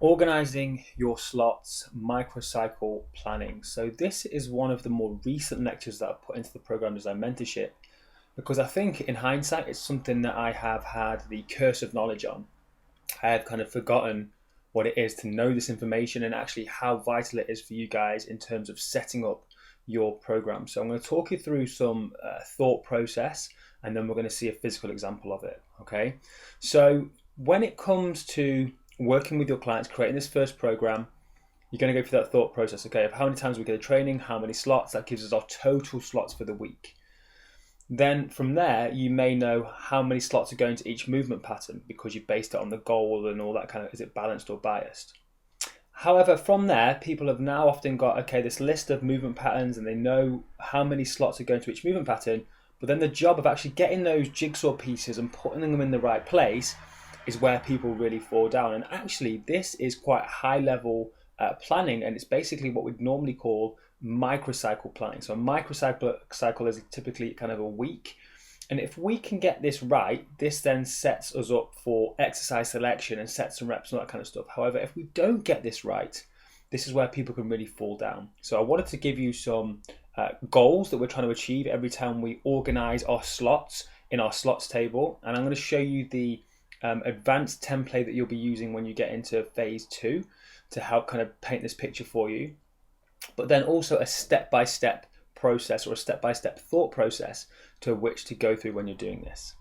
Organizing your slots, microcycle planning. So this is one of the more recent lectures that I've put into the program design mentorship because I think in hindsight it's something that I have had the curse of knowledge on. I have kind of forgotten what it is to know this information and actually how vital it is for you guys in terms of setting up your program. So I'm going to talk you through some thought process and then we're going to see a physical example of it. Okay, so when it comes to working with your clients, creating this first program, you're going to go through that thought process, okay, of how many times we get a training, how many slots, that gives us our total slots for the week. Then from there, you may know how many slots are going to each movement pattern because you based it on the goal and all that kind of, is it balanced or biased? However, from there, people have now often got, okay, this list of movement patterns and they know how many slots are going to each movement pattern, but then the job of actually getting those jigsaw pieces and putting them in the right place is where people really fall down. And actually, this is quite high level planning, and it's basically what we'd normally call microcycle planning. So a microcycle is typically kind of a week. And if we can get this right, this then sets us up for exercise selection and sets and reps and all that kind of stuff. However, if we don't get this right, this is where people can really fall down. So I wanted to give you some goals that we're trying to achieve every time we organize our slots in our slots table. And I'm going to show you the advanced template that you'll be using when you get into phase 2 to help kind of paint this picture for you, but then also a step-by-step process or a step-by-step thought process to which to go through when you're doing this.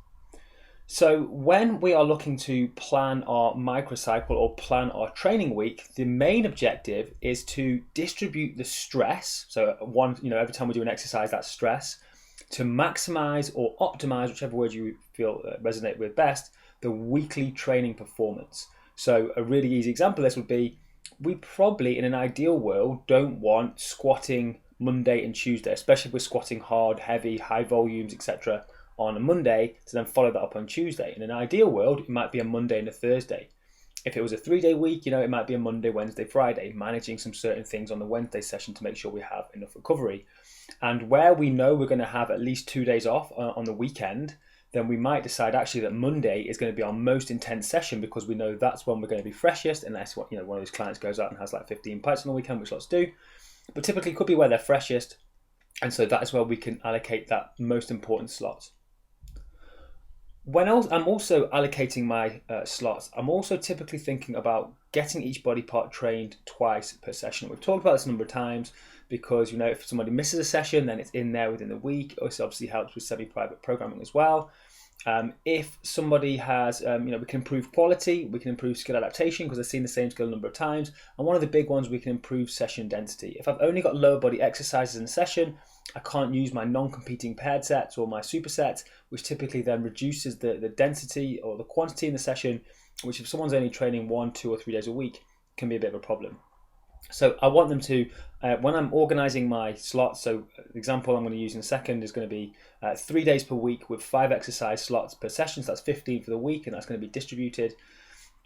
So when we are looking to plan our microcycle or plan our training week, the main objective is to distribute the stress. So every time we do an exercise, that's stress, to maximize or optimize, whichever word you feel resonate with best, the weekly training performance. So a really easy example of this would be, we probably in an ideal world don't want squatting Monday and Tuesday, especially if we're squatting hard, heavy, high volumes, etc. on a Monday to then follow that up on Tuesday. In an ideal world, it might be a Monday and a Thursday. If it was a 3-day week, it might be a Monday, Wednesday, Friday, managing some certain things on the Wednesday session to make sure we have enough recovery. And where we know we're going to have at least 2 days off on the weekend, then we might decide actually that Monday is going to be our most intense session because we know that's when we're going to be freshest, unless one of those clients goes out and has like 15 pints on the weekend, which lots do. But typically it could be where they're freshest, and so that is where we can allocate that most important slot. When I'm also allocating my slots, I'm also typically thinking about getting each body part trained twice per session. We've talked about this a number of times because if somebody misses a session, then it's in there within the week. It also obviously helps with semi-private programming as well. If somebody has, we can improve quality, we can improve skill adaptation because they've seen the same skill a number of times. And one of the big ones, we can improve session density. If I've only got lower body exercises in a session, I can't use my non-competing paired sets or my supersets, which typically then reduces the density or the quantity in the session, which if someone's only training 1, 2 or 3 days a week, can be a bit of a problem. So I want them to, when I'm organizing my slots, so the example I'm going to use in a second is going to be 3 days per week with 5 exercise slots per session. So that's 15 for the week, and that's going to be distributed.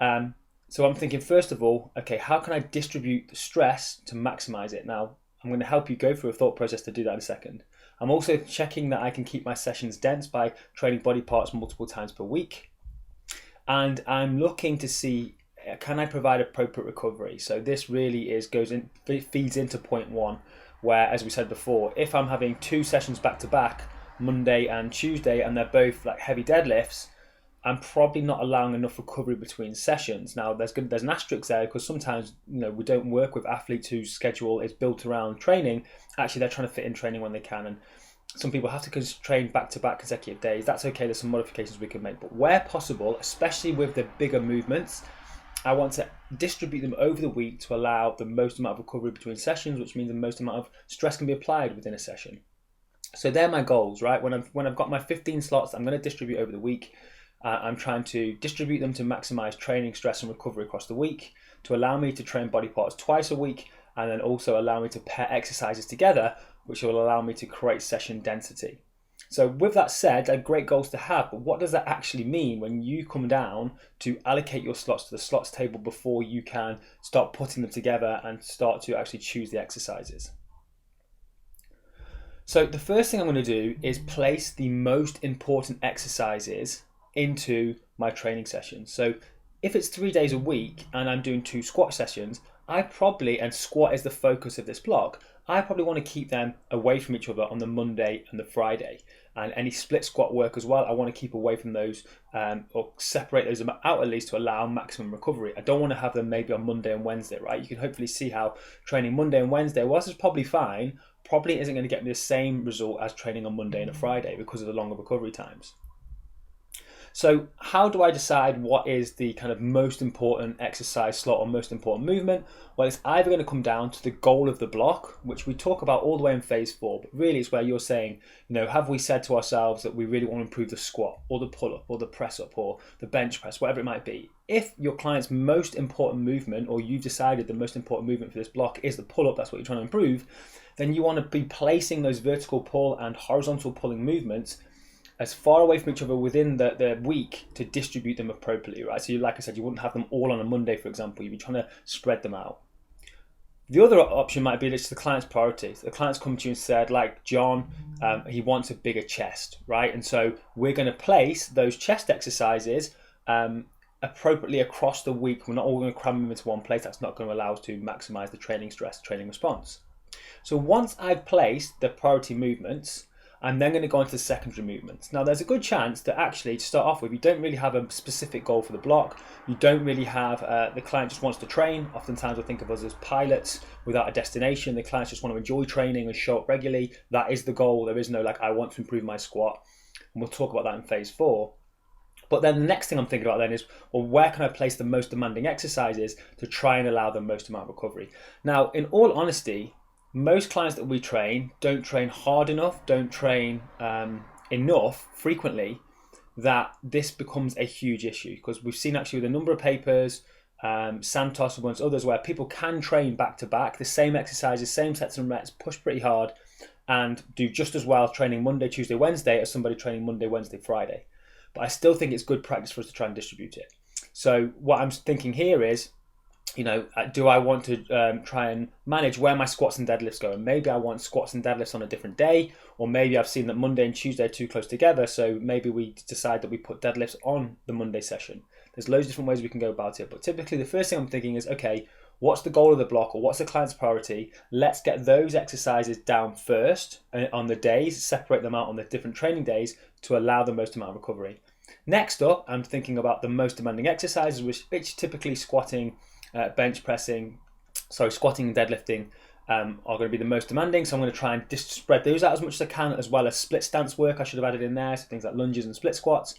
So I'm thinking, first of all, okay, how can I distribute the stress to maximize it? Now, I'm going to help you go through a thought process to do that in a second. I'm also checking that I can keep my sessions dense by training body parts multiple times per week. And I'm looking to see, can I provide appropriate recovery? So this really feeds into point 1, where, as we said before, if I'm having 2 sessions back to back, Monday and Tuesday, and they're both like heavy deadlifts, I'm probably not allowing enough recovery between sessions. Now, there's an asterisk there because sometimes we don't work with athletes whose schedule is built around training. Actually, they're trying to fit in training when they can, and some people have to train back-to-back consecutive days. That's okay. There's some modifications we can make, but where possible, especially with the bigger movements, I want to distribute them over the week to allow the most amount of recovery between sessions, which means the most amount of stress can be applied within a session. So they're my goals, right? When I've got my 15 slots, I'm going to distribute over the week. I'm trying to distribute them to maximize training, stress, and recovery across the week to allow me to train body parts twice a week, and then also allow me to pair exercises together, which will allow me to create session density. So with that said, they're great goals to have, but what does that actually mean when you come down to allocate your slots to the slots table before you can start putting them together and start to actually choose the exercises? So the first thing I'm going to do is place the most important exercises into my training session. So if it's 3 days a week and I'm doing 2 squat sessions, and squat is the focus of this block, I probably want to keep them away from each other on the Monday and the Friday. And any split squat work as well, I want to keep away from those, or separate those out at least to allow maximum recovery. I don't want to have them maybe on Monday and Wednesday, right? You can hopefully see how training Monday and Wednesday, whilst it's probably fine, probably isn't going to get me the same result as training on Monday and a Friday because of the longer recovery times. So how do I decide what is the kind of most important exercise slot or most important movement? Well, it's either going to come down to the goal of the block, which we talk about all the way in phase 4, but really it's where you're saying, have we said to ourselves that we really want to improve the squat or the pull-up or the press-up or the bench press, whatever it might be. If your client's most important movement, or you've decided the most important movement for this block is the pull-up, that's what you're trying to improve, then you want to be placing those vertical pull and horizontal pulling movements as far away from each other within the week to distribute them appropriately, right? So like I said, you wouldn't have them all on a Monday, for example. You'd be trying to spread them out. The other option might be it's the client's priorities. The client's come to you and said, like John, he wants a bigger chest, right? And so we're going to place those chest exercises appropriately across the week. We're not all going to cram them into one place. That's not going to allow us to maximize the training stress, training response. So once I've placed the priority movements, I'm then going to go into the secondary movements. Now, there's a good chance that actually, to start off with, you don't really have a specific goal for the block. You don't really have, the client just wants to train. Oftentimes, I think of us as pilots without a destination. The clients just want to enjoy training and show up regularly. That is the goal. There is no I want to improve my squat. And we'll talk about that in phase 4. But then the next thing I'm thinking about then is, well, where can I place the most demanding exercises to try and allow the most amount of recovery? Now, in all honesty, most clients that we train don't train hard enough, don't train enough frequently, that this becomes a huge issue, because we've seen actually with a number of papers, Santos amongst others, where people can train back to back, the same exercises, same sets and reps, push pretty hard, and do just as well training Monday, Tuesday, Wednesday as somebody training Monday, Wednesday, Friday. But I still think it's good practice for us to try and distribute it. So what I'm thinking here is, do I want to try and manage where my squats and deadlifts go? And maybe I want squats and deadlifts on a different day, or maybe I've seen that Monday and Tuesday are too close together, so maybe we decide that we put deadlifts on the Monday session. There's loads of different ways we can go about it, but typically the first thing I'm thinking is, okay, what's the goal of the block, or what's the client's priority? Let's get those exercises down first on the days, separate them out on the different training days to allow the most amount of recovery. Next up, I'm thinking about the most demanding exercises, which typically squatting, squatting and deadlifting are going to be the most demanding. So I'm going to try and spread those out as much as I can, as well as split stance work I should have added in there, so things like lunges and split squats.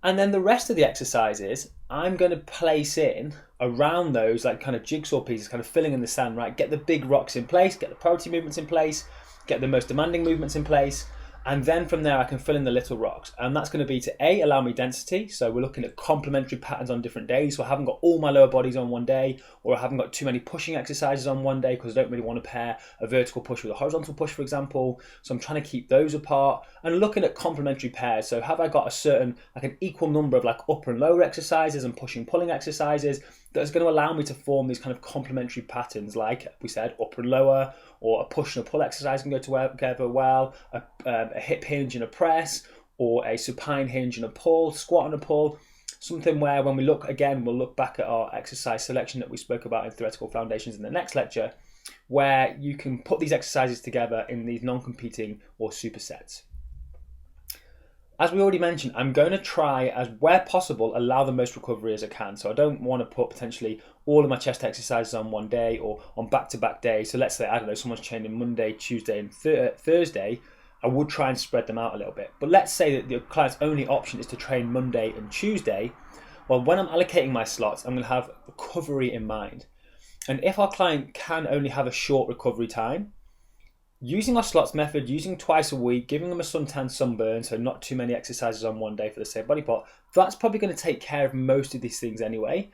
And then the rest of the exercises, I'm going to place in around those like kind of jigsaw pieces, kind of filling in the sand, right? Get the big rocks in place, get the priority movements in place, get the most demanding movements in place. And then from there, I can fill in the little rocks. And that's going to be to allow me density. So we're looking at complementary patterns on different days. So I haven't got all my lower bodies on one day, or I haven't got too many pushing exercises on one day because I don't really want to pair a vertical push with a horizontal push, for example. So I'm trying to keep those apart and looking at complementary pairs. So have I got a certain, like an equal number of like upper and lower exercises and pushing, pulling exercises that's going to allow me to form these kind of complementary patterns, like we said, upper and lower, or a push and a pull exercise can go together well, a hip hinge and a press, or a supine hinge and a pull, squat and a pull. Something where when we look again, we'll look back at our exercise selection that we spoke about in Theoretical Foundations in the next lecture, where you can put these exercises together in these non-competing or supersets. As we already mentioned, I'm going to try, as where possible, allow the most recovery as I can. So I don't want to put potentially all of my chest exercises on one day or on back-to-back days. So let's say, I don't know, someone's training Monday, Tuesday, and Thursday. I would try and spread them out a little bit. But let's say that the client's only option is to train Monday and Tuesday. Well, when I'm allocating my slots, I'm going to have recovery in mind. And if our client can only have a short recovery time, using our slots method, using twice a week, giving them a suntan, sunburn, so not too many exercises on one day for the same body part, that's probably going to take care of most of these things anyway.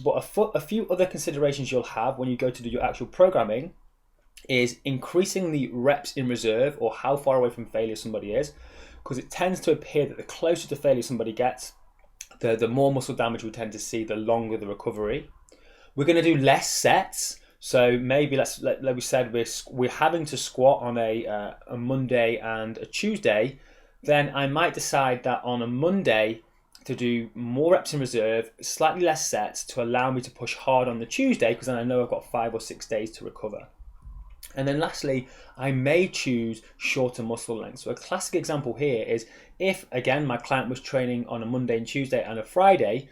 But a few other considerations you'll have when you go to do your actual programming is increasing the reps in reserve, or how far away from failure somebody is, because it tends to appear that the closer to failure somebody gets, the more muscle damage we tend to see, the longer the recovery. We're going to do less sets. So maybe like we said, we're having to squat on a Monday and a Tuesday. Then I might decide that on a Monday to do more reps in reserve, slightly less sets to allow me to push hard on the Tuesday, because then I know I've got 5 or 6 days to recover. And then lastly, I may choose shorter muscle lengths. So a classic example here is if, again, my client was training on a Monday and Tuesday and a Friday,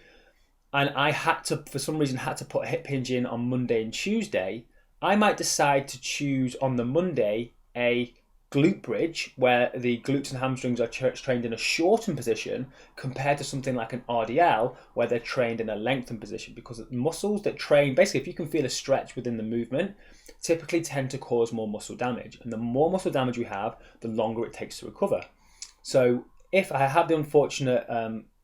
and I had to, for some reason, had to put a hip hinge in on Monday and Tuesday, I might decide to choose on the Monday a glute bridge where the glutes and hamstrings are trained in a shortened position compared to something like an RDL where they're trained in a lengthened position, because muscles that train, basically if you can feel a stretch within the movement, typically tend to cause more muscle damage, and the more muscle damage we have, the longer it takes to recover. So if I have the unfortunate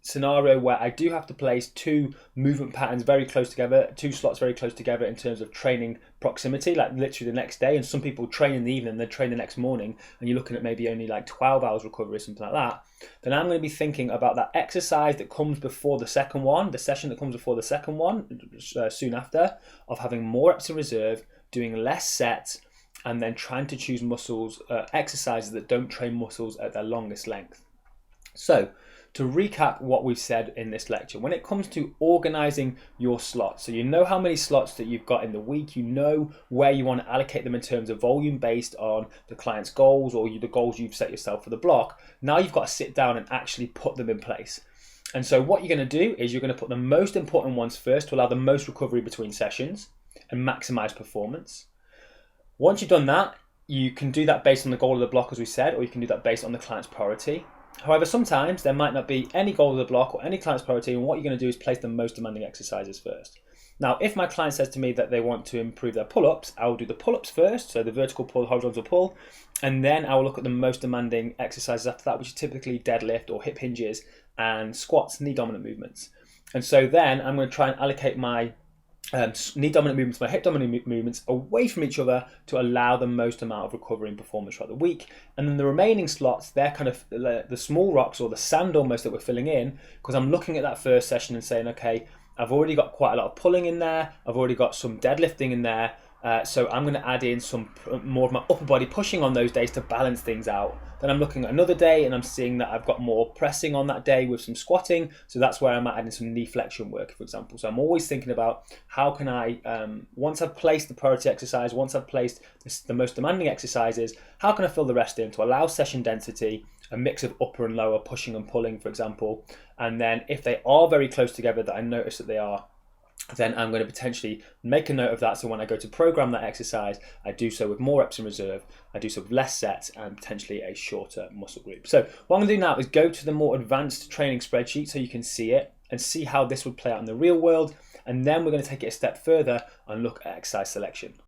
scenario where I do have to place 2 movement patterns very close together, 2 slots very close together in terms of training proximity, like literally the next day, and some people train in the evening, they train the next morning, and you're looking at maybe only like 12 hours recovery, something like that, then I'm going to be thinking about that exercise that comes before the second one, the session that comes before the second one, soon after, of having more reps in reserve, doing less sets, and then trying to choose exercises that don't train muscles at their longest length. So, to recap what we've said in this lecture, when it comes to organizing your slots, so you know how many slots that you've got in the week, you know where you want to allocate them in terms of volume based on the client's goals or the goals you've set yourself for the block. Now you've got to sit down and actually put them in place. And so what you're going to do is you're going to put the most important ones first to allow the most recovery between sessions and maximize performance. Once you've done that, you can do that based on the goal of the block, as we said, or you can do that based on the client's priority. However, sometimes there might not be any goal of the block or any client's priority, and what you're going to do is place the most demanding exercises first. Now, if my client says to me that they want to improve their pull-ups, I will do the pull-ups first, so the vertical pull, horizontal pull, and then I will look at the most demanding exercises after that, which is typically deadlift or hip hinges and squats, knee dominant movements. And so then I'm going to try and allocate my knee dominant movements, my hip dominant movements away from each other to allow the most amount of recovery and performance throughout the week. And then the remaining slots, they're kind of the small rocks or the sand almost that we're filling in, because I'm looking at that first session and saying, okay, I've already got quite a lot of pulling in there, I've already got some deadlifting in there, so I'm going to add in some more of my upper body pushing on those days to balance things out. Then I'm looking at another day and I'm seeing that I've got more pressing on that day with some squatting, so that's where I might add in some knee flexion work, for example. So I'm always thinking about how can I, once I've placed the priority exercise, once I've placed the most demanding exercises, how can I fill the rest in to allow session density, a mix of upper and lower pushing and pulling, for example. And then if they are very close together, that I notice that they are, then I'm going to potentially make a note of that, so when I go to program that exercise, I do so with more reps in reserve, I do so with less sets and potentially a shorter muscle group. So what I'm going to do now is go to the more advanced training spreadsheet so you can see it and see how this would play out in the real world, and then we're going to take it a step further and look at exercise selection.